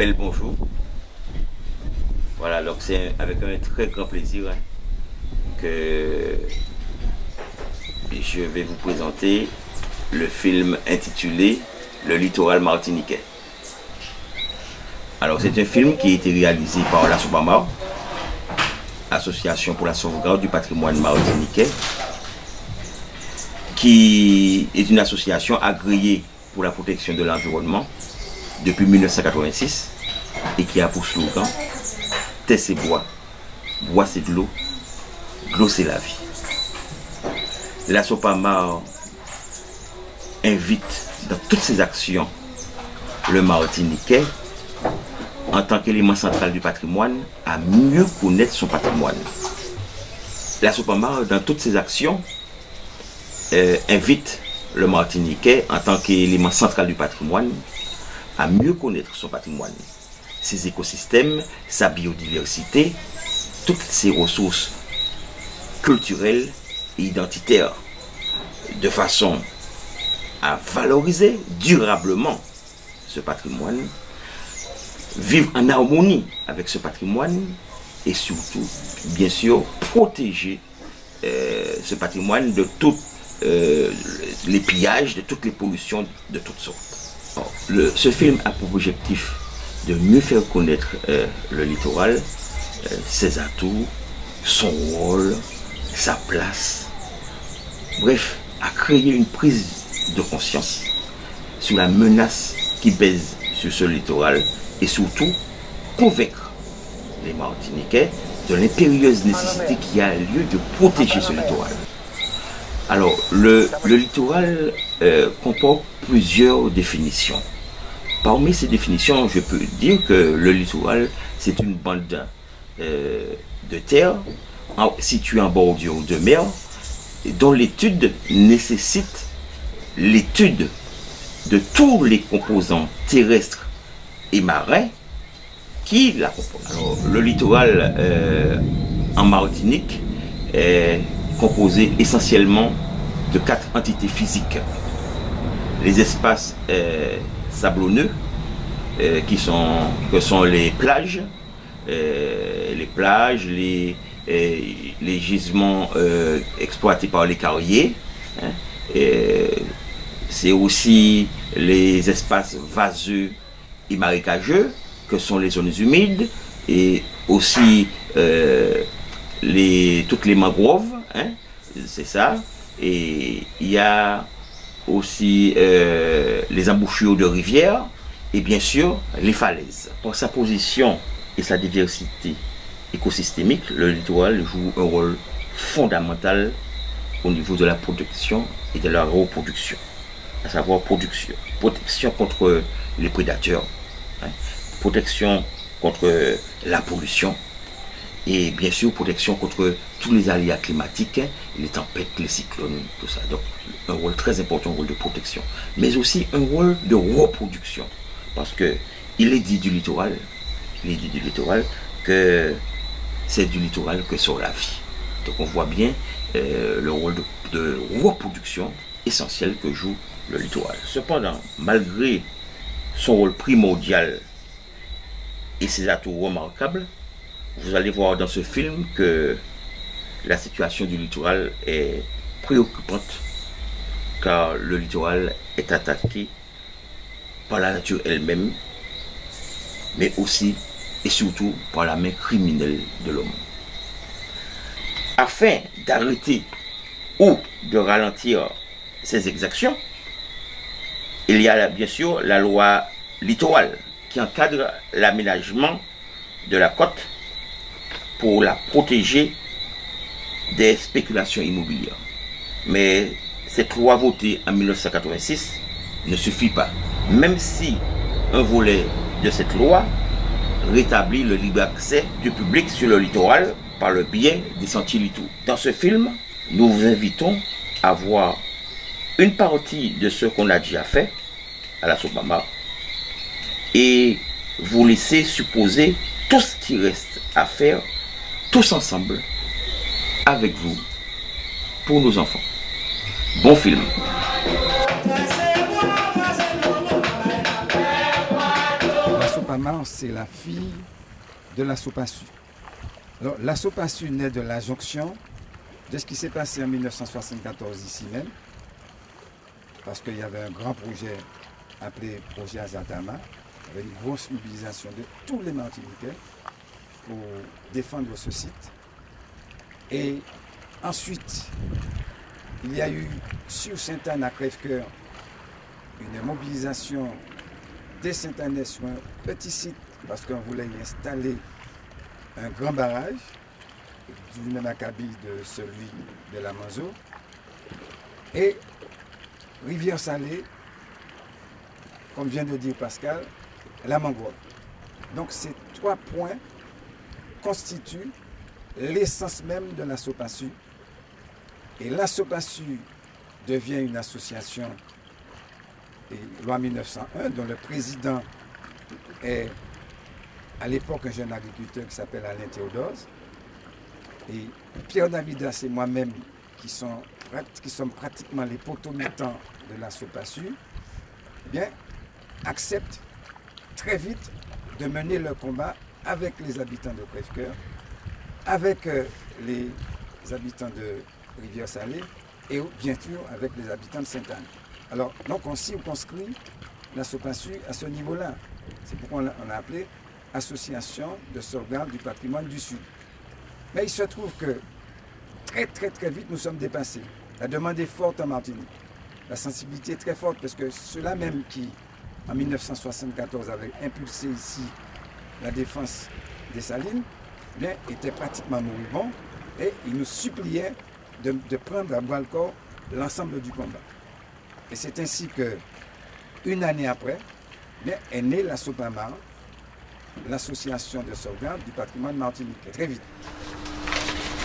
bel bonjour. Voilà, donc c'est avec un très grand plaisir que je vais vous présenter le film intitulé Le littoral martiniquais. Alors c'est un film qui a été réalisé par la SOPAMA, Association pour la sauvegarde du patrimoine martiniquais, qui est une association agréée pour la protection de l'environnement depuis 1986 et qui a pour slogan « Terre c'est bois, bois c'est de l'eau c'est la vie ». La SOPAMA invite dans toutes ses actions le Martiniquais en tant qu'élément central du patrimoine à mieux connaître son patrimoine. La SOPAMA dans toutes ses actions invite le Martiniquais en tant qu'élément central du patrimoine à mieux connaître son patrimoine, ses écosystèmes, sa biodiversité, toutes ses ressources culturelles et identitaires, de façon à valoriser durablement ce patrimoine, vivre en harmonie avec ce patrimoine et surtout, bien sûr, protéger ce patrimoine de tous les pillages, de toutes les pollutions de toutes sortes. Ce film a pour objectif de mieux faire connaître le littoral, ses atouts, son rôle, sa place. Bref, à créer une prise de conscience sur la menace qui pèse sur ce littoral et surtout convaincre les Martiniquais de l'impérieuse nécessité qu'il y a lieu de protéger ce littoral. Alors, le littoral comporte plusieurs définitions. Parmi ces définitions, je peux dire que le littoral, c'est une bande de terre située en bordure de mer, dont l'étude nécessite l'étude de tous les composants terrestres et marins qui la composent. Alors, le littoral en Martinique est composé essentiellement de 4 entités physiques. Les espaces sablonneux, que sont les plages, les gisements exploités par les carriers. C'est aussi les espaces vaseux et marécageux, que sont les zones humides, et aussi toutes les mangroves, c'est ça. Et il y a aussi les embouchures de rivières et bien sûr les falaises. Pour sa position et sa diversité écosystémique, le littoral joue un rôle fondamental au niveau de la protection et de la reproduction, à savoir protection contre les prédateurs, protection contre la pollution et bien sûr protection contre tous les aléas climatiques, les tempêtes, les cyclones, tout ça. Donc un rôle très important, un rôle de protection, mais aussi un rôle de reproduction, parce que il est dit du littoral que c'est du littoral que sort la vie. Donc on voit bien le rôle de reproduction essentiel que joue le littoral. Cependant, malgré son rôle primordial et ses atouts remarquables, vous allez voir dans ce film que la situation du littoral est préoccupante, car le littoral est attaqué par la nature elle-même, mais aussi et surtout par la main criminelle de l'homme. Afin d'arrêter ou de ralentir ces exactions, il y a bien sûr la loi littorale qui encadre l'aménagement de la côte pour la protéger des spéculations immobilières. Mais cette loi votée en 1986 ne suffit pas, même si un volet de cette loi rétablit le libre accès du public sur le littoral par le biais des sentiers littoraux. Dans ce film, nous vous invitons à voir une partie de ce qu'on a déjà fait à la SOPAMA et vous laisser supposer tout ce qui reste à faire tous ensemble, avec vous, pour nos enfants. Bon film. La Sopamar, c'est la fille de la Sopasu. Alors, la Sopasu naît de la jonction de ce qui s'est passé en 1974 ici même, parce qu'il y avait un grand projet appelé Projet Azatama, avec une grosse mobilisation de tous les Martiniquais pour défendre ce site. Et ensuite, il y a eu sur Sainte-Anne à Crèvecoeur une mobilisation des Sainte-Annais sur un petit site parce qu'on voulait y installer un grand barrage du même acabit de celui de la Manzo. Et Rivière-Salée, comme vient de dire Pascal, la mangrove. Donc ces 3 points constituent l'essence même de la Sopasu. Et la Sopasu devient une association, et loi 1901, dont le président est à l'époque un jeune agriculteur qui s'appelle Alain Théodose. Et Pierre Davidas et moi-même, qui sommes pratiquement les potomutants de la Sopasu, eh bien, acceptent très vite de mener le combat avec les habitants de Crèvecoeur, avec les habitants de Rivière-Salée et bien sûr avec les habitants de Sainte-Anne. Alors, donc on circonscrit la Sopasu à ce niveau-là. C'est pourquoi on a appelé Association de sauvegarde du patrimoine du Sud. Mais il se trouve que très vite nous sommes dépassés. La demande est forte en Martinique. La sensibilité est très forte parce que ceux-là même qui, en 1974, avaient impulsé ici la défense des Salines, bien, étaient pratiquement moribonds et ils nous suppliaient de prendre à bras le corps l'ensemble du combat. Et c'est ainsi que, une année après, bien, est née la Sopamar, l'association de sauvegarde du patrimoine martiniquais. Très vite.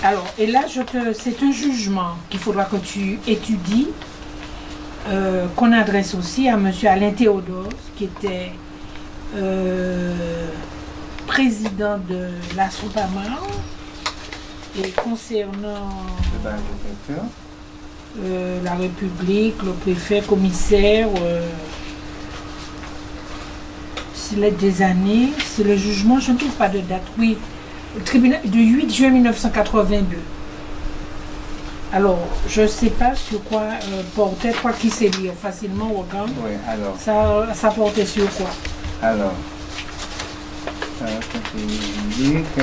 Alors, et là, c'est un jugement qu'il faudra que tu étudies, qu'on adresse aussi à M. Alain Théodose, qui était président de la Sopamar, et concernant la République, le préfet, commissaire, c'est des années, c'est le jugement, je ne trouve pas de date, oui, le tribunal du 8 juin 1982. Alors, je ne sais pas sur quoi portait, quoi qui sait lire facilement au camp. Oui, alors. Ça portait sur quoi? Alors, ça dit que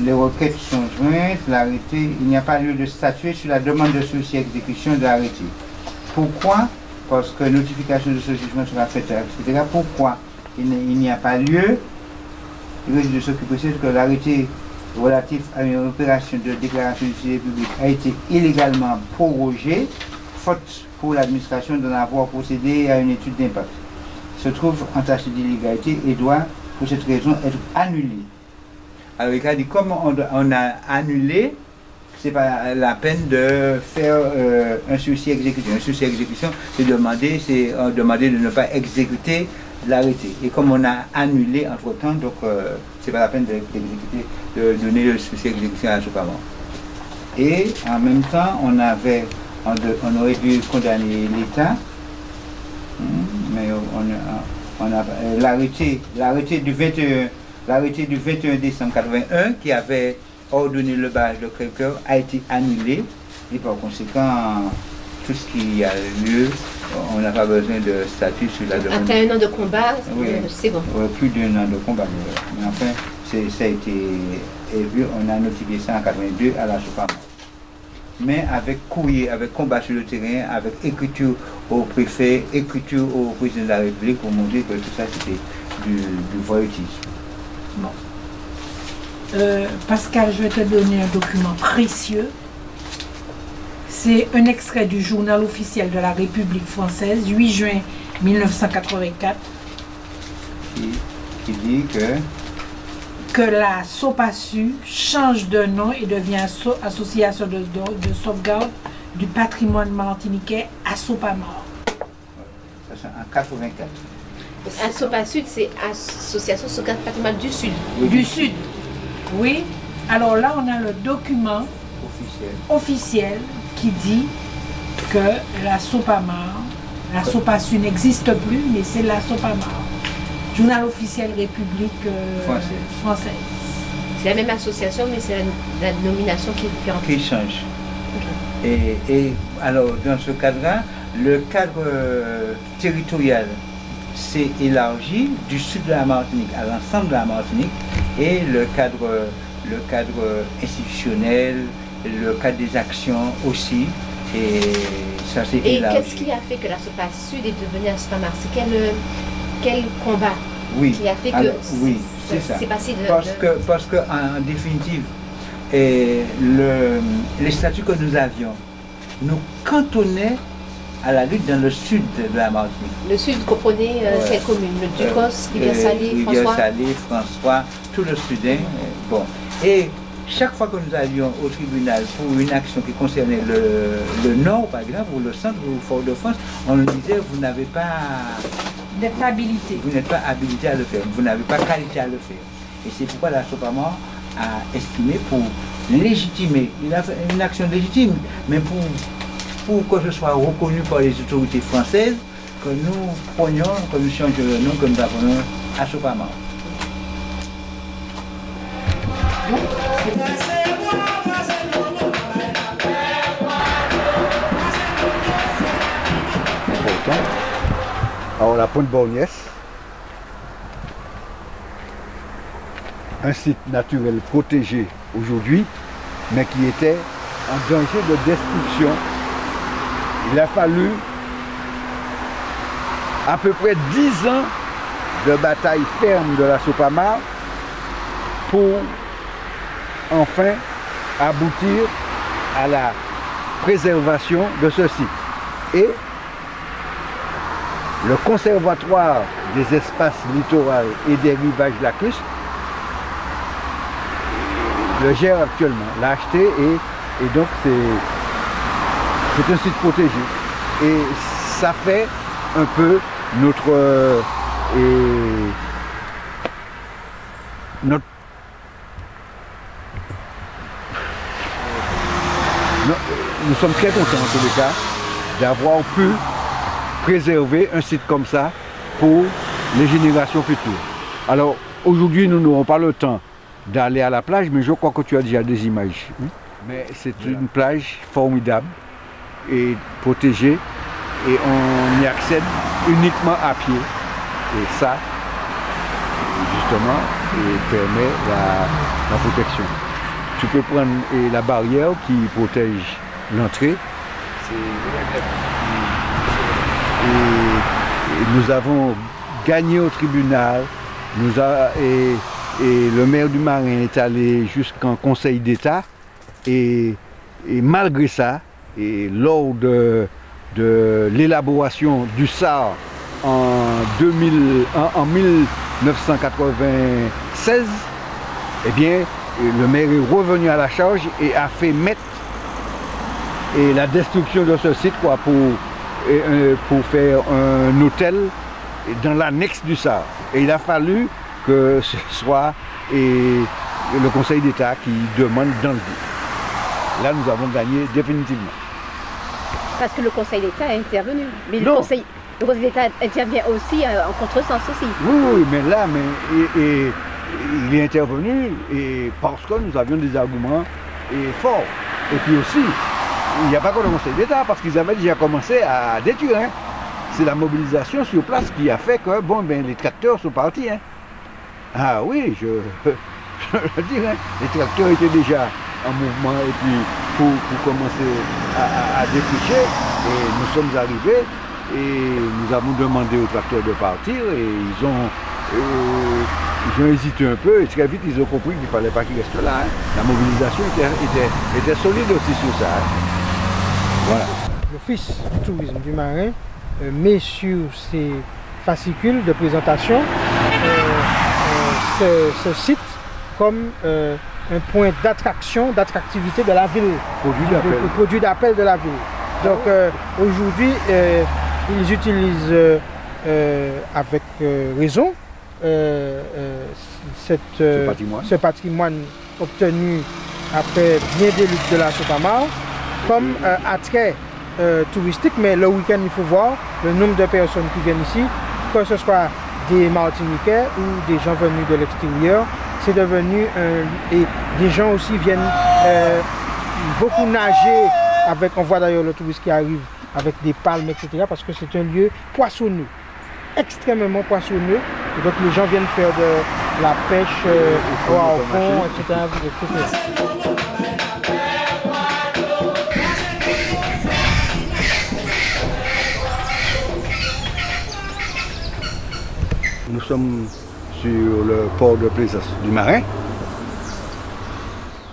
les requêtes sont jointes, l'arrêté, il n'y a pas lieu de statuer sur la demande de ceci-exécution de l'arrêté. Pourquoi? Parce que notification de ce jugement sera faite, etc. Pourquoi il n'y a pas lieu de s'occuper que l'arrêté relatif à une opération de déclaration d'utilité publique a été illégalement prorogé, faute pour l'administration d'en avoir procédé à une étude d'impact. Se trouve entaché d'illégalité et doit, pour cette raison, être annulé. Alors il a dit, comme on a annulé, c'est pas la peine de faire un sursis exécution. Un sursis exécution, c'est demander de ne pas exécuter l'arrêté. Et comme on a annulé entre-temps, donc c'est pas la peine de donner le sursis exécution à la Sopamar. Et en même temps, on aurait dû condamner l'État, mais on a l'arrêté du 21 décembre 81 qui avait ordonné le barrage de Crèvecoeur a été annulé et par conséquent tout ce qui a lieu, on n'a pas besoin de statut sur la demande. Après un an de combat, oui, c'est bon. Plus d'un an de combat. Mais enfin, ça a été vu, on a notifié ça en 82 à la Sopamar. Mais avec courrier, avec combat sur le terrain, avec écriture au préfet, écriture au président de la République pour montrer que tout ça c'était du voyeutisme. Bon. Pascal, je vais te donner un document précieux. C'est un extrait du journal officiel de la République française, 8 juin 1984. Qui dit que la Sopasu change de nom et devient Association de sauvegarde du patrimoine martiniquais à Sopamar. Ça c'est en 84. À Sopasu, c'est Association de sauvegarde du patrimoine du Sud. Oui, du Sud. Oui. Alors là, on a le document officiel qui dit que la Sopamar, la Sopasu n'existe plus, mais c'est la Sopamar. Journal officiel République française. C'est la même association, mais c'est la nomination qui est différente. Qui change. Et alors, dans ce cadre-là, le cadre territorial s'est élargi du sud de la Martinique à l'ensemble de la Martinique, et le cadre institutionnel, le cadre des actions aussi, et ça s'est élargi. Et qu'est-ce qui a fait que la SOPA Sud est devenue la SOPA Mars? Quel combat qui a fait que c'est passé de... Parce que en définitive, les statuts que nous avions nous cantonnaient à la lutte dans le sud de la Martinique. Le sud comprenait quelle commune? Le Ducos, Rivière-Salée, François? Rivière-Salée, François, tout le sud. Bon. Et chaque fois que nous allions au tribunal pour une action qui concernait le nord, par exemple, ou le centre ou Fort-de-France, on nous disait vous n'avez pas... Vous n'êtes pas habilité à le faire, vous n'avez pas qualité à le faire. Et c'est pourquoi la SOPAMA a estimé pour légitimer, il a fait une action légitime, mais pour que ce soit reconnu par les autorités françaises, que nous prenions, que nous changions le nom, que nous apprenons à SOPAMA. Important. Alors la Pointe Borgnesse, un site naturel protégé aujourd'hui, mais qui était en danger de destruction. Il a fallu à peu près 10 ans de bataille ferme de la SOPAMA pour enfin aboutir à la préservation de ce site. Et le Conservatoire des espaces littoraux et des rivages lacustres le gère actuellement, l'a acheté et donc c'est un site protégé. Et ça fait un peu nous sommes très contents en tous les cas d'avoir pu préserver un site comme ça pour les générations futures. Alors aujourd'hui nous n'aurons pas le temps d'aller à la plage, mais je crois que tu as déjà des images. Mais c'est une plage formidable et protégée, et on y accède uniquement à pied. Et ça, justement, permet la protection. Tu peux prendre la barrière qui protège l'entrée. Et nous avons gagné au tribunal, et le maire du Marin est allé jusqu'en Conseil d'État, et malgré ça, et lors de l'élaboration du SAR en 1996, eh bien, le maire est revenu à la charge et a fait mettre la destruction de ce site pour faire un hôtel dans l'annexe du SAR. Et il a fallu que ce soit le Conseil d'État qui demande d'enlever. Là, nous avons gagné définitivement. Parce que le Conseil d'État est intervenu. Mais le Conseil d'État intervient aussi en contresens aussi. Oui, mais là, il est intervenu parce que nous avions des arguments forts. Et puis aussi, il n'y a pas que le Conseil d'État, parce qu'ils avaient déjà commencé à détruire. Hein. C'est la mobilisation sur place qui a fait que les tracteurs sont partis. Hein. Ah oui, je veux dire, hein, les tracteurs étaient déjà en mouvement, et puis pour commencer à défricher, et nous sommes arrivés et nous avons demandé aux tracteurs de partir, et ils ont hésité un peu, et très vite ils ont compris qu'il ne fallait pas qu'ils restent là. Hein. La mobilisation était solide aussi sur ça. Hein. Voilà. L'Office du tourisme du Marin met sur ses fascicules de présentation ce site comme un point d'attraction, d'attractivité de la ville, produit d'appel de la ville. Donc aujourd'hui, ils utilisent avec raison ce patrimoine obtenu après bien des luttes de la SOPAMA comme attrait touristique, mais le week-end il faut voir le nombre de personnes qui viennent ici, que ce soit des Martiniquais ou des gens venus de l'extérieur. C'est devenu et des gens aussi viennent beaucoup nager avec, on voit d'ailleurs le touriste qui arrive avec des palmes, etc. parce que c'est un lieu poissonneux, extrêmement poissonneux. Et donc les gens viennent faire de la pêche au harpon, etc. Nous sommes sur le port de plaisance du Marin.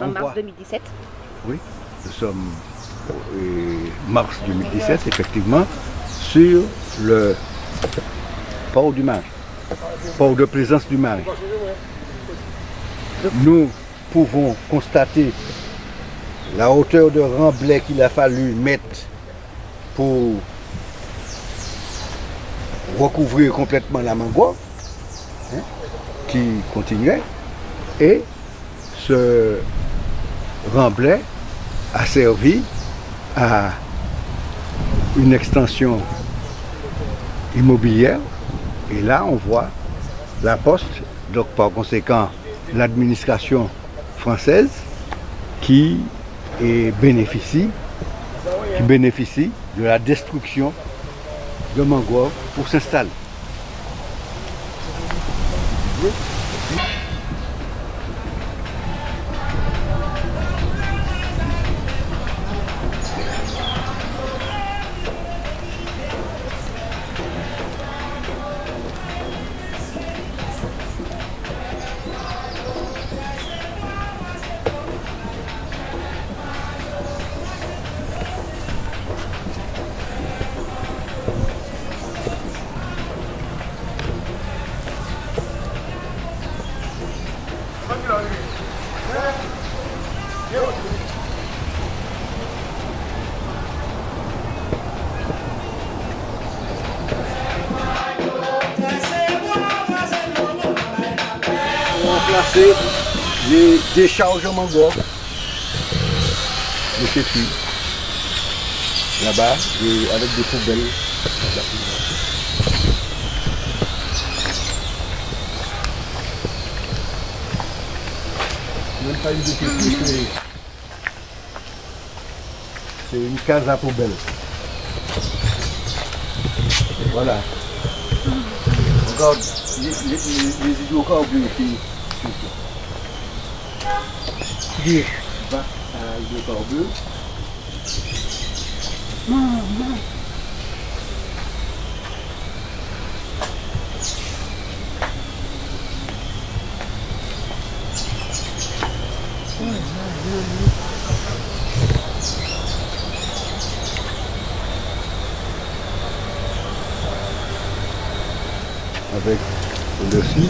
En mars 2017. Oui, nous sommes en mars 2017, effectivement, sur le port du Marin, port de plaisance du Marin. Nous pouvons constater la hauteur de remblai qu'il a fallu mettre pour recouvrir complètement la mangrove, hein, qui continuait, et ce remblai a servi à une extension immobilière, et là on voit la poste, donc par conséquent l'administration française qui bénéficie de la destruction de mangroves pour s'installer. Placer les décharges de mangrove de chez lui, là-bas, avec des poubelles. Même pas une déchetterie, c'est une case à poubelle. Voilà. Regarde, les hydrocarbures qui va à l'hydrocarbure. Avec au-dessus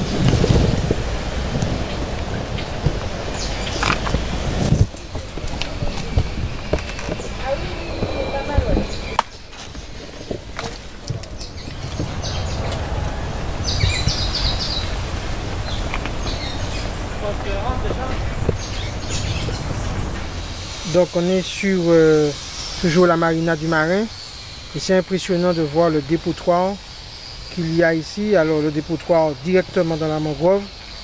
donc on est sur toujours la marina du Marin et c'est impressionnant de voir le dépotoir qu'il y a ici. Alors le dépotoir directement dans la mangrove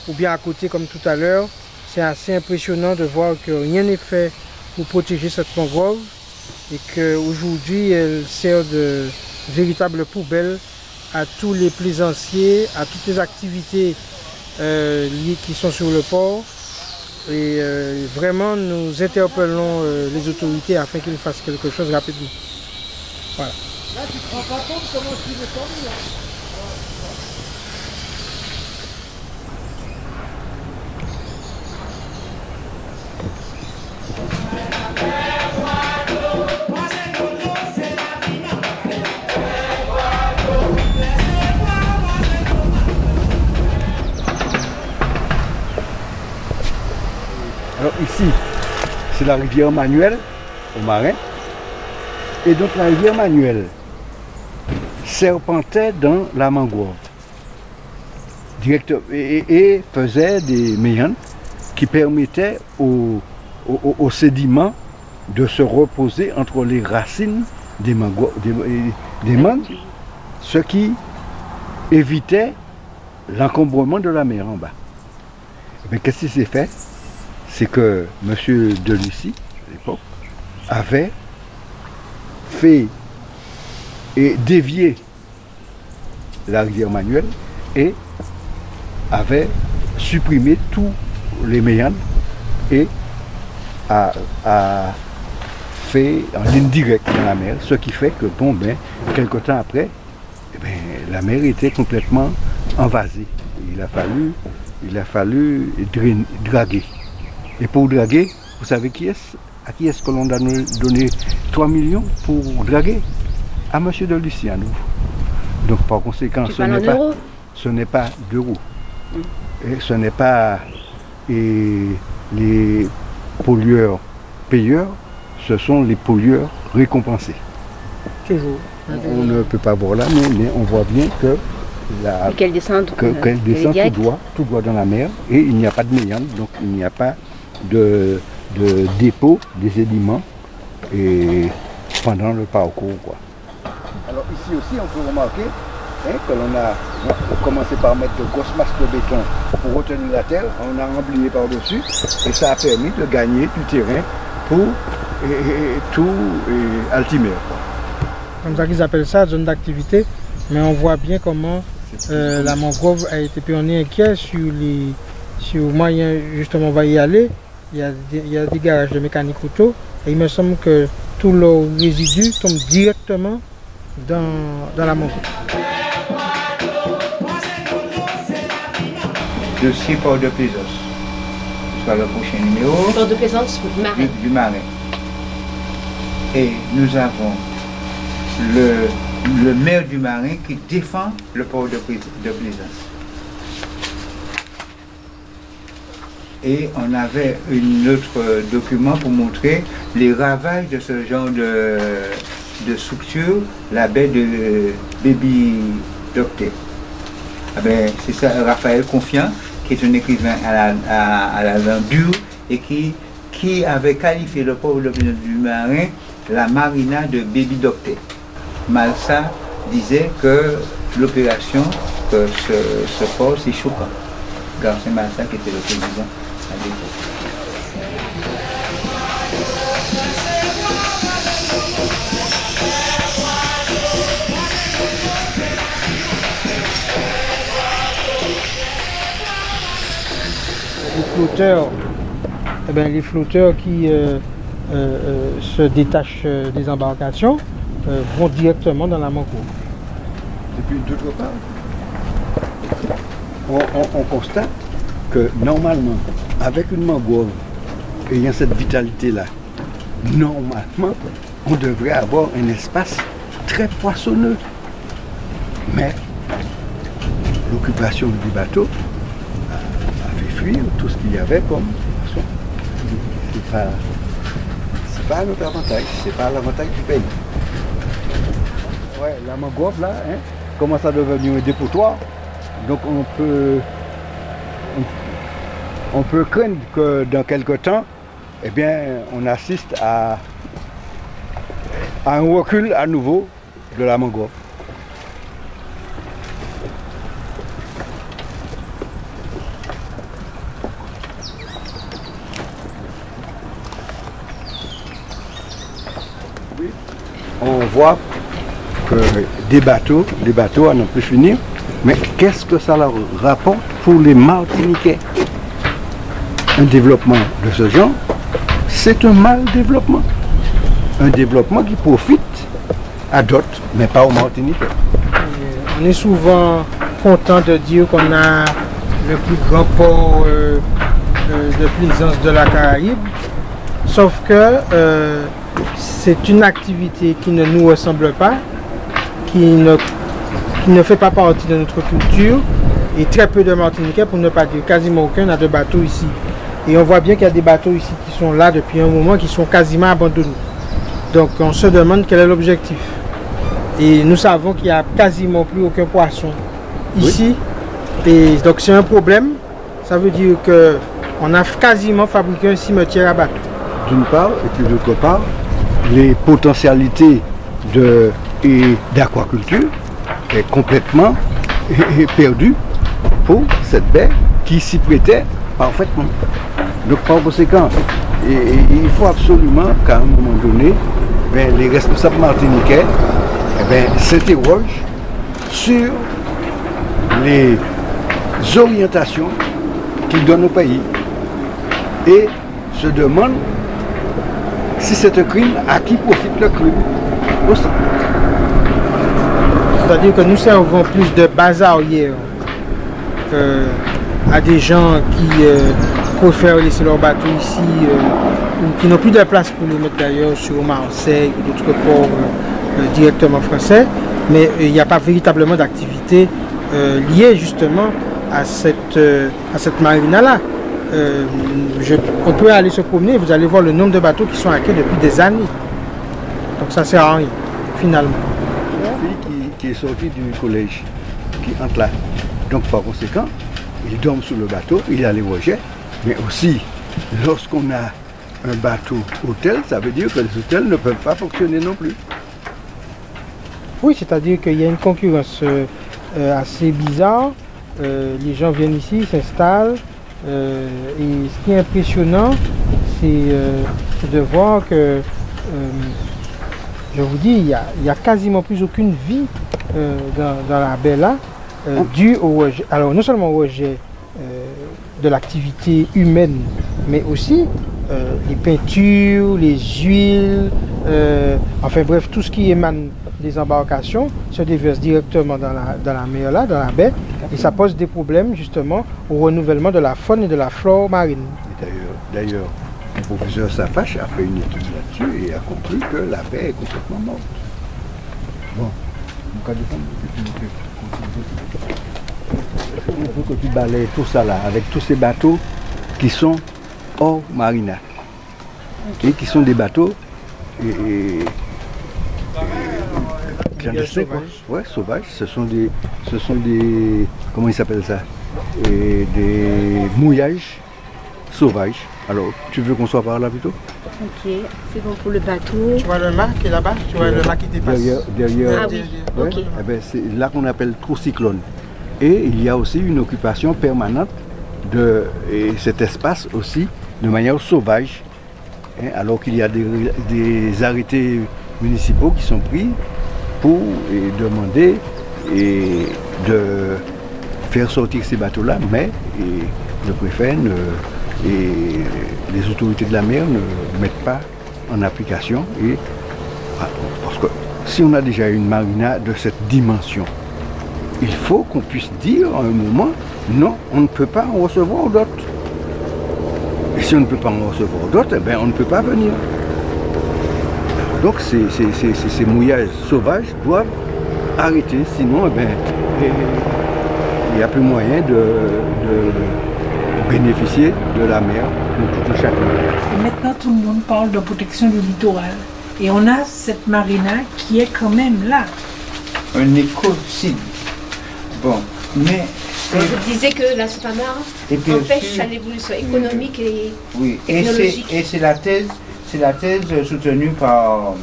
ou bien à côté comme tout à l'heure. C'est assez impressionnant de voir que rien n'est fait pour protéger cette mangrove et qu'aujourd'hui elle sert de véritable poubelle à tous les plaisanciers, à toutes les activités liées qui sont sur le port. Et vraiment nous interpellons les autorités afin qu'ils fassent quelque chose rapidement. Voilà. Là tu te rends pas compte comment tu veux tomber, hein. Alors ici, c'est la rivière Manuel, au Marin. Et donc la rivière Manuel serpentait dans la mangrove. Et faisait des méandres qui permettaient aux sédiments de se reposer entre les racines des mangues, ce qui évitait l'encombrement de la mer en bas. Mais qu'est-ce qui s'est fait? C'est que M. de Lucie, à l'époque, avait fait et dévié la rivière Manuel et avait supprimé tous les méandres et a fait en ligne directe dans la mer, ce qui fait que, bon, ben, quelque temps après, eh ben, la mer était complètement envasée. Il a fallu draguer. Et pour draguer, vous savez à qui est-ce que l'on a donné 3 millions pour draguer? À M. de Lucie à nouveau. Donc par conséquent, ce n'est pas d'euros. Et ce n'est pas les pollueurs payeurs, ce sont les pollueurs récompensés. Toujours. On ne peut pas voir là, mais on voit bien qu'elle descend tout droit dans la mer et il n'y a pas de méandre, donc il n'y a pas de dépôt des sédiments et pendant le parcours, quoi. Alors ici aussi on peut remarquer que l'on a commencé par mettre de grosses masses de béton pour retenir la terre, on a rempli par-dessus et ça a permis de gagner du terrain pour tout Altimer. Comme ça qu'ils appellent ça, zone d'activité, mais on voit bien comment la mangrove a été pionnier inquiet sur moyen, justement on va y aller, il y a des garages de mécanique auto et il me semble que tout le résidu tombe directement dans la mangrove. Dossier Port de Plaisance. Soit le prochain numéro. Port de Plaisance du Marais. Et nous avons le maire du Marais qui défend le port de Plaisance. Et on avait un autre document pour montrer les ravages de ce genre de structure, la baie de Baby Docté. Ah ben, c'est ça, Raphaël Confiant, qui est un écrivain à la langue dure et qui avait qualifié le port du Marais la marina de Baby Docté. Malsa disait que l'opération, que ce port, c'est choquant. Garcin Malsa qui était le président à l'époque. Les flotteurs qui se détachent des embarcations vont directement dans la mangrove. Et puis d'autre part, on constate que normalement, avec une mangrove ayant cette vitalité-là, normalement, on devrait avoir un espace très poissonneux. Mais l'occupation du bateau a fait fuir tout ce qu'il y avait comme poisson. C'est pas notre avantage, c'est pas l'avantage du pays. Ouais, la mangrove là, commence à devenir un dépotoir. Donc on peut craindre que dans quelque temps, eh bien, on assiste à un recul à nouveau de la mangrove. On voit que des bateaux à n'en plus finir, mais qu'est-ce que ça leur rapporte pour les Martiniquais? Un développement de ce genre, c'est un mal développement. Un développement qui profite à d'autres, mais pas aux Martiniquais. On est souvent content de dire qu'on a le plus grand port de plaisance de la Caraïbe, sauf que c'est une activité qui ne nous ressemble pas, qui ne fait pas partie de notre culture, et très peu de Martiniquais, pour ne pas dire quasiment aucun, n'a de bateau ici. Et on voit bien qu'il y a des bateaux ici qui sont là depuis un moment, qui sont quasiment abandonnés. Donc on se demande quel est l'objectif. Et nous savons qu'il n'y a quasiment plus aucun poisson ici. Oui. Et donc c'est un problème. Ça veut dire qu'on a quasiment fabriqué un cimetière à bateaux. D'une part, et puis d'autre part, les potentialités d'aquaculture est complètement perdues pour cette baie qui s'y prêtait parfaitement. Donc par conséquent, il faut absolument qu'à un moment donné, les responsables martiniquais s'interrogent sur les orientations qu'ils donnent au pays et se demandent si c'est un crime, à qui profite le crime aussi. C'est-à-dire que nous servons plus de bazarières à des gens qui préfèrent laisser leur bateau ici, ou qui n'ont plus de place pour les mettre d'ailleurs sur Marseille ou d'autres ports directement français, mais il n'y a pas véritablement d'activité liée justement à cette marina-là. On peut aller se promener, vous allez voir le nombre de bateaux qui sont à quai depuis des années. Donc ça ne sert à rien, finalement. Une fille qui est sortie du collège, qui entre là. Donc par conséquent, il dorment sur le bateau, il a les rejets, mais aussi, lorsqu'on a un bateau hôtel, ça veut dire que les hôtels ne peuvent pas fonctionner non plus. Oui, c'est-à-dire qu'il y a une concurrence assez bizarre. Les gens viennent ici, s'installent. Et ce qui est impressionnant, c'est de voir que, je vous dis, il n'y a quasiment plus aucune vie dans la baie là, due au rejet, alors non seulement au rejet de l'activité humaine, mais aussi les peintures, les huiles, enfin bref, tout ce qui émane des embarcations se déverse directement dans la mer là, dans la baie, et ça pose des problèmes justement au renouvellement de la faune et de la flore marine. D'ailleurs, le professeur Safache a fait une étude là-dessus et a conclu que la baie est complètement morte. Bon, en cas de il faut que tu balayes tout ça là, avec tous ces bateaux qui sont hors marina, et qui sont des bateaux clandestins, ouais, sauvages. Ce sont des comment ils s'appellent ça, des mouillages sauvages. Alors, tu veux qu'on soit par là plutôt? Ok, c'est bon pour le bateau. Tu vois le mât qui est là-bas? Tu vois le mât qui dépasse? Derrière. Ah oui, ouais, ok. C'est là qu'on appelle trou cyclone. Et il y a aussi une occupation permanente de cet espace aussi de manière sauvage, hein, alors qu'il y a des arrêtés municipaux qui sont pris pour demander de faire sortir ces bateaux-là, mais le préfet et les autorités de la mer ne mettent pas en application. Parce que si on a déjà une marina de cette dimension, il faut qu'on puisse dire à un moment, non, on ne peut pas en recevoir d'autres. Et si on ne peut pas en recevoir d'autres, eh on ne peut pas venir. Donc ces mouillages sauvages doivent arrêter, sinon il n'y a plus moyen de bénéficier de la mer pour tout chacun. Et maintenant tout le monde parle de protection du littoral. Et on a cette marina qui est quand même là. Un écocide. Bon, mais... Je disais que la Sopamar empêche l'évolution économique et technologique. Et c'est la thèse soutenue par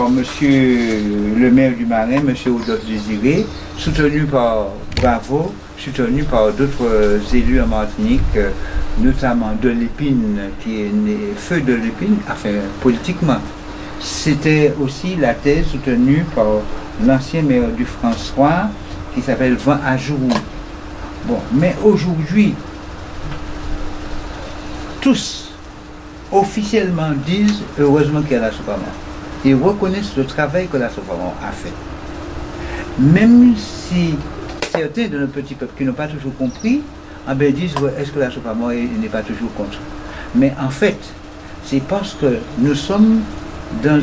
monsieur le maire du Marin, monsieur Oudot Désiré, soutenue par Bravo, soutenue par d'autres élus en Martinique, notamment de Lépine, qui est né, feu de Lépine, enfin politiquement. C'était aussi la thèse soutenue par l'ancien maire du François, qui s'appelle Van Ajourou. Bon, mais aujourd'hui, tous officiellement disent heureusement qu'il y a la Sopamar. Ils reconnaissent le travail que la Sopamar a fait. Même si certains de nos petits peuples qui n'ont pas toujours compris, disent est-ce que la Sopamar n'est pas toujours contre. Mais en fait, c'est parce que nous sommes dans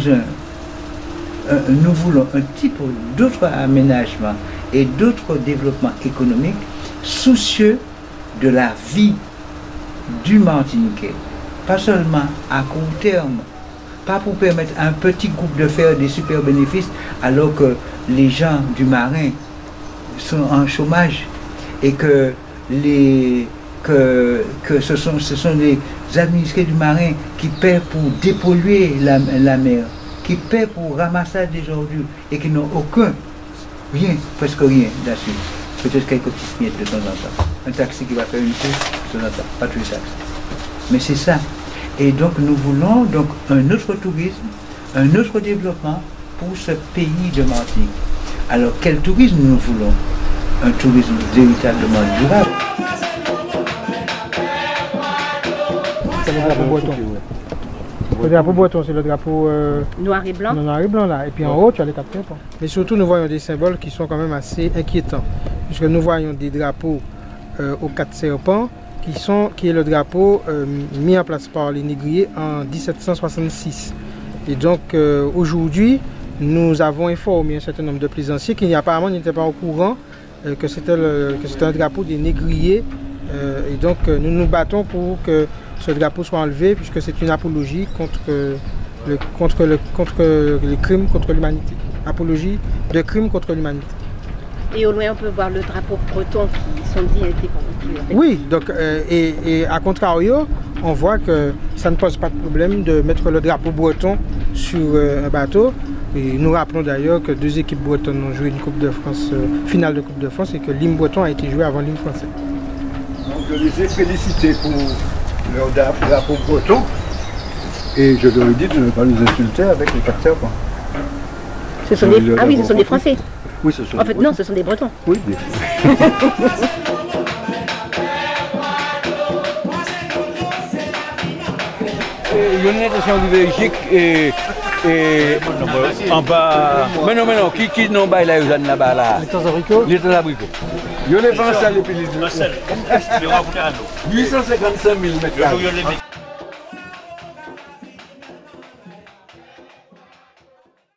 nous voulons un type d'autres aménagements et d'autres développements économiques soucieux de la vie du Martiniquais. Pas seulement à court terme, pas pour permettre à un petit groupe de faire des super bénéfices alors que les gens du Marin sont en chômage et que ce sont les administrés du Marin qui paient pour dépolluer la mer, qui paient pour ramassage des ordures et qui n'ont rien, presque rien là-dessus. peut-être quelques petites miettes de temps en temps. Un taxi qui va faire une course de temps en temps, pas tous les taxis. Mais c'est ça. Et donc nous voulons donc un autre tourisme, un autre développement pour ce pays de Martinique. Alors quel tourisme nous voulons? Un tourisme véritablement durable. C'est le drapeau breton. Le drapeau breton, c'est le drapeau noir et blanc. Noir et blanc là. Et puis en haut, tu as les 4 serpents. Mais surtout, nous voyons des symboles qui sont quand même assez inquiétants. Puisque nous voyons des drapeaux aux 4 serpents, qui est le drapeau mis en place par les négriers en 1766. Et donc aujourd'hui, nous avons informé un certain nombre de plaisanciers qui apparemment n'étaient pas au courant que c'était un drapeau des négriers. Et donc nous nous battons pour que ce drapeau soit enlevé, puisque c'est une apologie contre les crimes contre l'humanité. Apologie de crimes contre l'humanité. Et au loin, on peut voir le drapeau breton qui sont dit été pendant. Oui, donc, et à contrario, on voit que ça ne pose pas de problème de mettre le drapeau breton sur un bateau. Et nous rappelons d'ailleurs que 2 équipes bretonnes ont joué une Coupe de France, finale de Coupe de France, et que l'hymne breton a été joué avant l'hymne français. Donc je les ai félicités pour leur drapeau breton, et je leur ai dit de ne pas nous insulter avec les 4 serpents. Ce sont des Français. Oui, ce sont en fait, non, ce sont des Bretons. Oui, bien sûr. Il y a une intention de Belgique et en bas. Mais non, qui n'ont pas là, ils là-bas là. Les temps-abricots. Les temps-abricots. Il y a les Français, les pays de 855 000 mètres.